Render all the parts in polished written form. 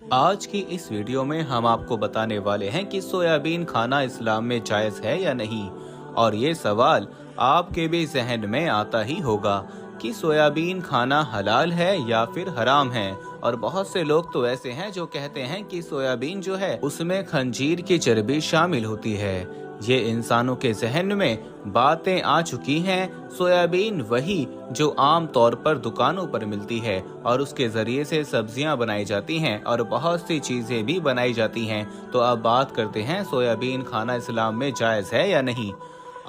आज की इस वीडियो में हम आपको बताने वाले हैं कि सोयाबीन खाना इस्लाम में जायज़ है या नहीं। और ये सवाल आपके भी जहन में आता ही होगा कि सोयाबीन खाना हलाल है या फिर हराम है। और बहुत से लोग तो ऐसे हैं जो कहते हैं कि सोयाबीन जो है उसमें खंजीर की चर्बी शामिल होती है। ये इंसानों के जहन में बातें आ चुकी हैं। सोयाबीन वही जो आम तौर पर दुकानों पर मिलती है और उसके जरिए से सब्जियां बनाई जाती हैं और बहुत सी चीजें भी बनाई जाती हैं। तो अब बात करते हैं सोयाबीन खाना इस्लाम में जायज है या नहीं।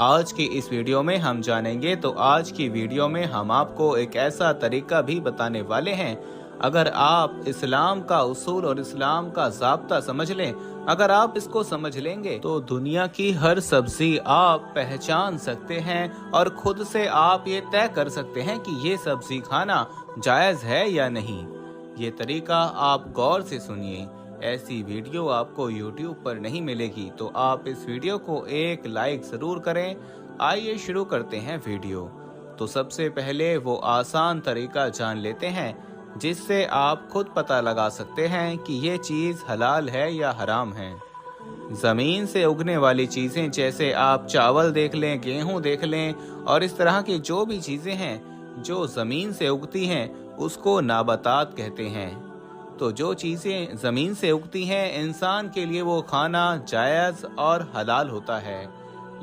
आज की इस वीडियो में हम जानेंगे। तो आज की वीडियो में हम आपको एक ऐसा तरीका भी बताने वाले हैं, अगर आप इस्लाम का उसूल और इस्लाम का ज़ाब्ता समझ लें, अगर आप इसको समझ लेंगे तो दुनिया की हर सब्जी आप पहचान सकते हैं और खुद से आप ये तय कर सकते हैं कि ये सब्जी खाना जायज़ है या नहीं। ये तरीका आप गौर से सुनिए। ऐसी वीडियो आपको YouTube पर नहीं मिलेगी, तो आप इस वीडियो को एक लाइक ज़रूर करें। आइए शुरू करते हैं वीडियो। तो सबसे पहले वो आसान तरीका जान लेते हैं जिससे आप खुद पता लगा सकते हैं कि ये चीज़ हलाल है या हराम है। ज़मीन से उगने वाली चीज़ें जैसे आप चावल देख लें, गेहूं देख लें और इस तरह की जो भी चीज़ें हैं जो ज़मीन से उगती हैं उसको नाबातात कहते हैं। तो जो चीज़ें ज़मीन से उगती हैं इंसान के लिए वो खाना जायज़ और हलाल होता है,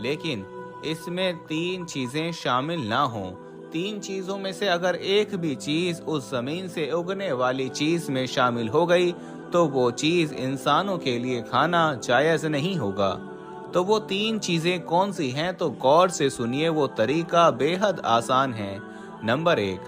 लेकिन इसमें 3 चीज़ें शामिल ना हों। 3 चीज़ों में से अगर एक भी चीज़ उस ज़मीन से उगने वाली चीज़ में शामिल हो गई तो वो चीज़ इंसानों के लिए खाना जायज़ नहीं होगा। तो वो 3 चीज़ें कौन सी हैं, तो गौर से सुनिए। वो तरीका बेहद आसान है। नंबर 1,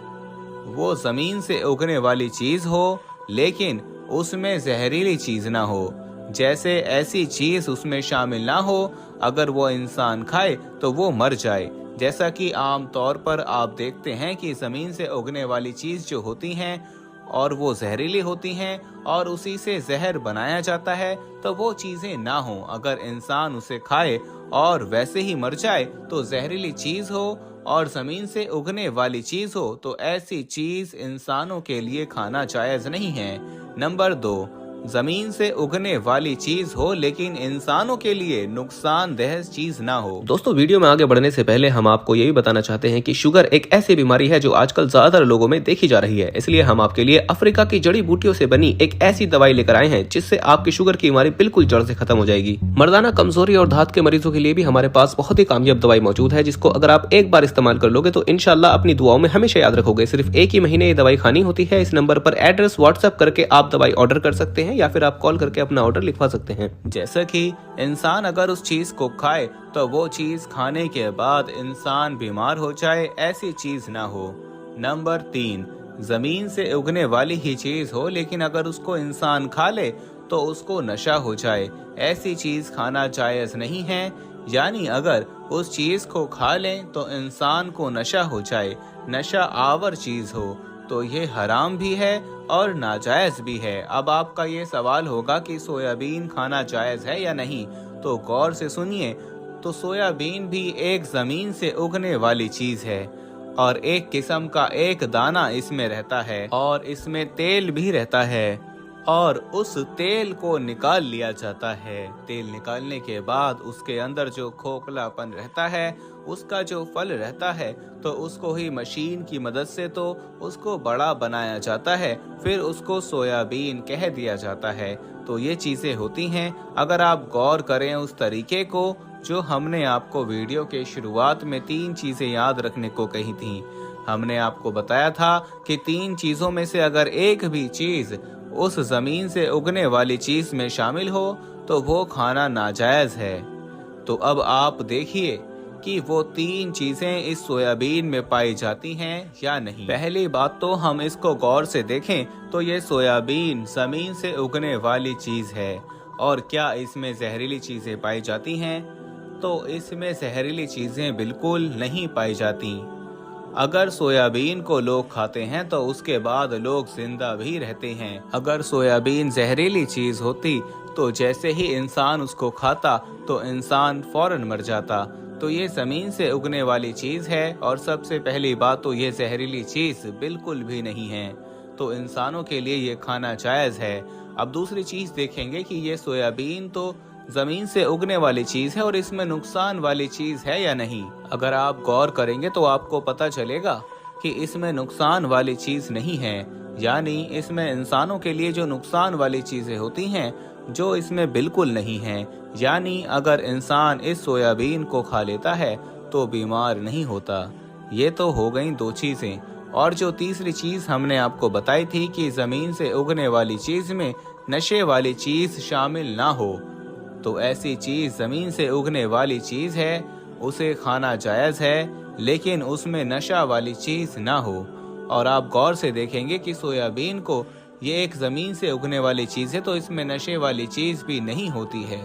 वो ज़मीन से उगने वाली चीज़ हो लेकिन उसमें जहरीली चीज़ ना हो। जैसे ऐसी चीज़ उसमें शामिल ना हो अगर वो इंसान खाए तो वो मर जाए। जैसा कि आम तौर पर आप देखते हैं कि ज़मीन से उगने वाली चीज़ जो होती हैं और वो जहरीली होती हैं और उसी से जहर बनाया जाता है, तो वो चीज़ें ना हो। अगर इंसान उसे खाए और वैसे ही मर जाए तो जहरीली चीज़ हो और ज़मीन से उगने वाली चीज़ हो तो ऐसी चीज़ इंसानों के लिए खाना जायज़ नहीं है। नंबर 2, ज़मीन से उगने वाली चीज़ हो लेकिन इंसानों के लिए नुकसानदेह चीज़ ना हो। दोस्तों, वीडियो में आगे बढ़ने से पहले हम आपको यही बताना चाहते हैं कि शुगर एक ऐसी बीमारी है जो आजकल ज्यादातर लोगों में देखी जा रही है। इसलिए हम आपके लिए अफ्रीका की जड़ी बूटियों से बनी एक ऐसी दवाई लेकर आए हैं जिससे आपकी शुगर की बीमारी बिल्कुल जड़ से खत्म हो जाएगी। मर्दाना कमजोरी और धात के मरीजों के लिए भी हमारे पास बहुत ही कामयाब दवाई मौजूद है, जिसको अगर आप एक बार इस्तेमाल कर लोगे तो इंशाल्लाह अपनी दुआओं में हमेशा याद रखोगे। सिर्फ एक ही महीने ये दवाई खानी होती है। इस नंबर पर एड्रेस व्हाट्सएप करके आप दवाई ऑर्डर कर सकते हैं या फिर आप कॉल करके अपना ऑर्डर लिखवा सकते हैं। जैसा कि इंसान अगर उस चीज को खाए तो वो चीज खाने के बाद इंसान बीमार हो जाए, ऐसी चीज ना हो। नंबर 3, जमीन से उगने वाली ही चीज हो लेकिन अगर उसको इंसान खा ले तो उसको नशा हो जाए, ऐसी चीज खाना जायज नहीं है। यानी अगर उस चीज को खा लें तो इंसान को नशा हो जाए, नशा आवर चीज हो, तो ये हराम भी है और नाजायज भी है। अब आपका ये सवाल होगा कि सोयाबीन खाना जायज है या नहीं, तो गौर से सुनिए। तो सोयाबीन भी एक जमीन से उगने वाली चीज है और एक किस्म का एक दाना इसमें रहता है और इसमें तेल भी रहता है और उस तेल को निकाल लिया जाता है। तेल निकालने के बाद उसके अंदर जो खोखलापन रहता है, उसका जो फल रहता है, तो उसको ही मशीन की मदद से तो उसको बड़ा बनाया जाता है, फिर उसको सोयाबीन कह दिया जाता है। तो ये चीज़ें होती हैं। अगर आप गौर करें उस तरीके को जो हमने आपको वीडियो के शुरुआत में 3 चीज़ें याद रखने को कही थी, हमने आपको बताया था कि 3 चीज़ों में से अगर एक भी चीज़ उस जमीन से उगने वाली चीज में शामिल हो तो वो खाना नाजायज है। तो अब आप देखिए कि वो 3 चीजें इस सोयाबीन में पाई जाती हैं या नहीं। पहली बात तो हम इसको गौर से देखें तो ये सोयाबीन जमीन से उगने वाली चीज है और क्या इसमें जहरीली चीजें पाई जाती हैं, तो इसमें जहरीली चीजें बिल्कुल नहीं पाई जाती। अगर सोयाबीन को लोग खाते हैं तो उसके बाद लोग जिंदा भी रहते हैं। अगर सोयाबीन जहरीली चीज होती तो जैसे ही इंसान उसको खाता तो इंसान फौरन मर जाता। तो ये जमीन से उगने वाली चीज है और सबसे पहली बात तो ये जहरीली चीज बिल्कुल भी नहीं है। तो इंसानों के लिए ये खाना जायज़ है। अब दूसरी चीज़ देखेंगे कि ये सोयाबीन तो ज़मीन से उगने वाली चीज़ है और इसमें नुकसान वाली चीज़ है या नहीं। अगर आप गौर करेंगे तो आपको पता चलेगा कि इसमें नुकसान वाली चीज़ नहीं है, यानी इसमें इंसानों के लिए जो नुकसान वाली चीज़ें होती हैं जो इसमें बिल्कुल नहीं हैं। यानी अगर इंसान इस सोयाबीन को खा लेता है तो बीमार नहीं होता। ये तो हो गई दो चीज़ें। और जो तीसरी चीज़ हमने आपको बताई थी कि ज़मीन से उगने वाली चीज़ में नशे वाली चीज़ शामिल ना हो, तो ऐसी चीज़ ज़मीन से उगने वाली चीज़ है, उसे खाना जायज़ है, लेकिन उसमें नशा वाली चीज़ ना हो। और आप गौर से देखेंगे कि सोयाबीन को ये एक ज़मीन से उगने वाली चीज़ है, तो इसमें नशे वाली चीज़ भी नहीं होती है।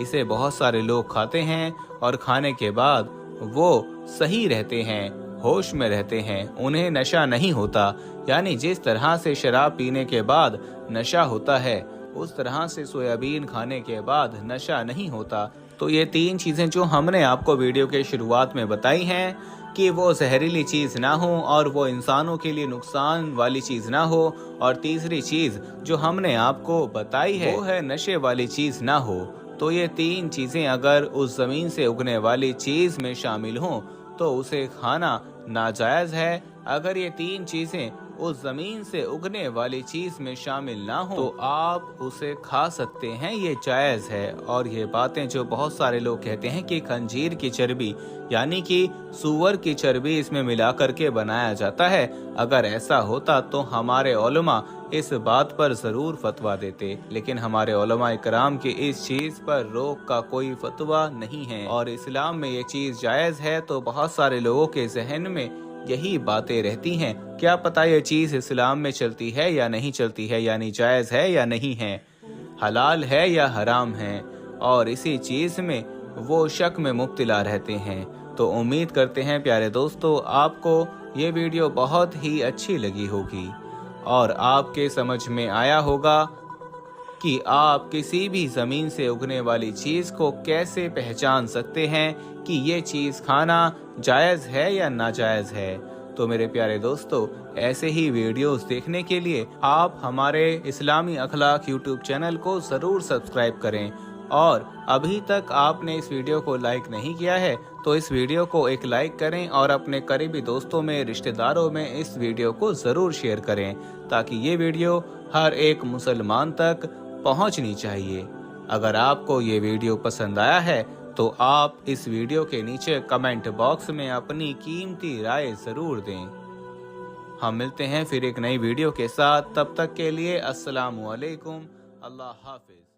इसे बहुत सारे लोग खाते हैं और खाने के बाद वो सही रहते हैं, होश में रहते हैं, उन्हें नशा नहीं होता। यानी जिस तरह से शराब पीने के बाद नशा होता है, उस तरह से सोयाबीन खाने के बाद नशा नहीं होता। तो ये तीन चीज़ें जो हमने आपको वीडियो के शुरुआत में बताई हैं कि वो जहरीली चीज़ ना हो और वो इंसानों के लिए नुकसान वाली चीज़ ना हो, और तीसरी चीज़ जो हमने आपको बताई है वो है नशे वाली चीज़ ना हो। तो ये तीन चीज़ें अगर उस ज़मीन से उगने वाली चीज़ में शामिल हों तो उसे खाना नाजायज़ है। अगर ये तीन चीज़ें उस ज़मीन से उगने वाली चीज़ में शामिल ना हो तो आप उसे खा सकते हैं, ये जायज़ है। और ये बातें जो बहुत सारे लोग कहते हैं कि खंजीर की चर्बी यानी कि सूअर की चर्बी इसमें मिला करके बनाया जाता है, अगर ऐसा होता तो हमारे उलमा इस बात पर ज़रूर फतवा देते, लेकिन हमारे उलमा इकराम की इस चीज़ पर रोक का कोई फतवा नहीं है और इस्लाम में ये चीज़ जायज़ है। तो बहुत सारे लोगों के जहन में यही बातें रहती हैं, क्या पता ये चीज़ इस्लाम में चलती है या नहीं चलती है, यानी जायज़ है या नहीं है, हलाल है या हराम है, और इसी चीज़ में वो शक में मुब्तला रहते हैं। तो उम्मीद करते हैं प्यारे दोस्तों आपको ये वीडियो बहुत ही अच्छी लगी होगी और आपके समझ में आया होगा कि आप किसी भी ज़मीन से उगने वाली चीज़ को कैसे पहचान सकते हैं कि ये चीज़ खाना जायज़ है या नाजायज़ है। तो मेरे प्यारे दोस्तों, ऐसे ही वीडियोस देखने के लिए आप हमारे इस्लामी अखलाक यूट्यूब चैनल को ज़रूर सब्सक्राइब करें, और अभी तक आपने इस वीडियो को लाइक नहीं किया है तो इस वीडियो को एक लाइक करें और अपने करीबी दोस्तों में, रिश्तेदारों में इस वीडियो को ज़रूर शेयर करें, ताकि ये वीडियो हर एक मुसलमान तक पहुंचनी चाहिए। अगर आपको ये वीडियो पसंद आया है तो आप इस वीडियो के नीचे कमेंट बॉक्स में अपनी कीमती राय ज़रूर दें। हम मिलते हैं फिर एक नई वीडियो के साथ, तब तक के लिए अस्सलामु अलैकुम, अल्लाह हाफिज़।